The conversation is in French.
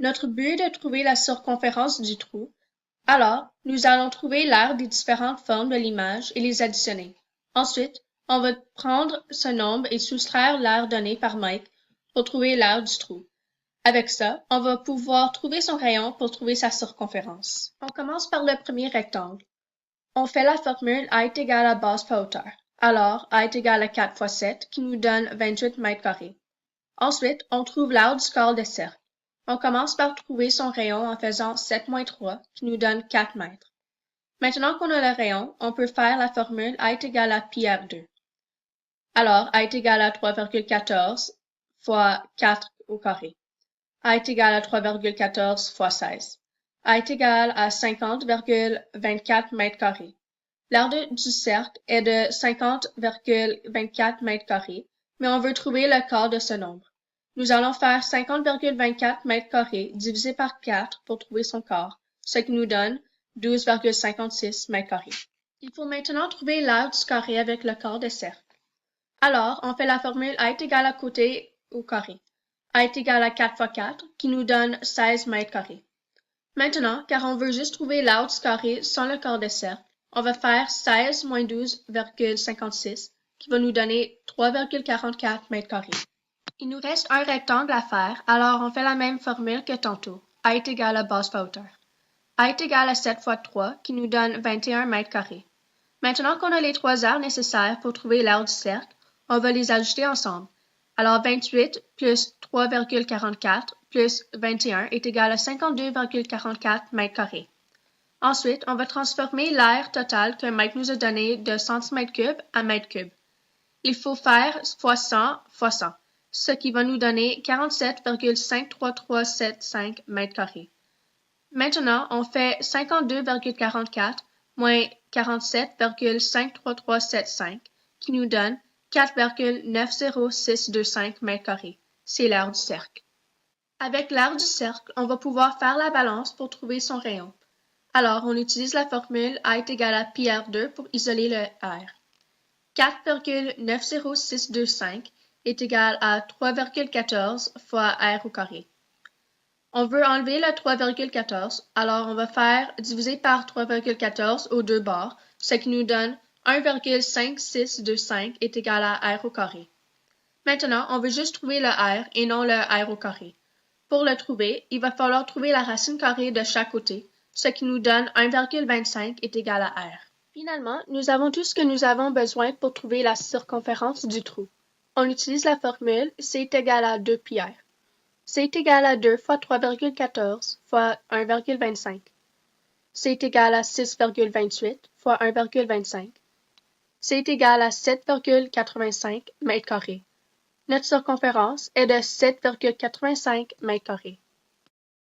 Notre but est de trouver la circonférence du trou. Alors, nous allons trouver l'aire des différentes formes de l'image et les additionner. Ensuite, on va prendre ce nombre et soustraire l'aire donnée par Mike pour trouver l'aire du trou. Avec ça, on va pouvoir trouver son rayon pour trouver sa circonférence. On commence par le premier rectangle. On fait la formule A est égal à base fois hauteur. Alors, A est égal à 4 fois 7, qui nous donne 28 mètres carrés. Ensuite, on trouve l'aire du corps de cercle. On commence par trouver son rayon en faisant 7 moins 3, qui nous donne 4 mètres. Maintenant qu'on a le rayon, on peut faire la formule A est égal à pi r2. Alors, A est égal à 3,14 fois 4 au carré. A est égal à 3,14 fois 16. A est égal à 50,24 mètres carrés. L'aire du cercle est de 50,24 mètres carrés, mais on veut trouver le quart de ce nombre. Nous allons faire 50,24 mètres carrés divisé par 4 pour trouver son quart, ce qui nous donne 12,56 mètres carrés. Il faut maintenant trouver l'aire du carré avec le quart de cercle. Alors, on fait la formule A est égal à côté au carré. A est égal à 4 fois 4, qui nous donne 16 mètres carrés. Maintenant, car on veut juste trouver l'aire du carré sans le quart de cercle, on va faire 16 moins 12,56, qui va nous donner 3,44 mètres carrés. Il nous reste un rectangle à faire, alors on fait la même formule que tantôt. A est égal à base fois hauteur. A est égal à 7 fois 3, qui nous donne 21 mètres carrés. Maintenant qu'on a les trois aires nécessaires pour trouver l'aire du cercle, on va les ajouter ensemble. Alors 28 plus 3,44 plus 21 est égal à 52,44 mètres carrés. Ensuite, on va transformer l'aire totale que Mike nous a donné de centimètres cubes à mètres cubes. Il faut faire fois 100 fois 100, ce qui va nous donner 47,53375 mètres carrés. Maintenant, on fait 52,44 moins 47,53375, qui nous donne 4,90625 mètres carrés. C'est l'aire du cercle. Avec l'aire du cercle, on va pouvoir faire la balance pour trouver son rayon. Alors, on utilise la formule A est égal à pi r2 pour isoler le R. 4,90625 est égal à 3,14 fois R au carré. On veut enlever le 3,14, alors on va faire diviser par 3,14 aux deux bords, ce qui nous donne 1,5625 est égal à R au carré. Maintenant, on veut juste trouver le R et non le R au carré. Pour le trouver, il va falloir trouver la racine carrée de chaque côté, ce qui nous donne 1,25 est égal à R. Finalement, nous avons tout ce que nous avons besoin pour trouver la circonférence du trou. On utilise la formule C est égal à 2 pi R. C est égal à 2 fois 3,14 fois 1,25. C est égal à 6,28 fois 1,25. C est égal à 7,85 mètres carrés. Notre circonférence est de 7,85 mètres carrés.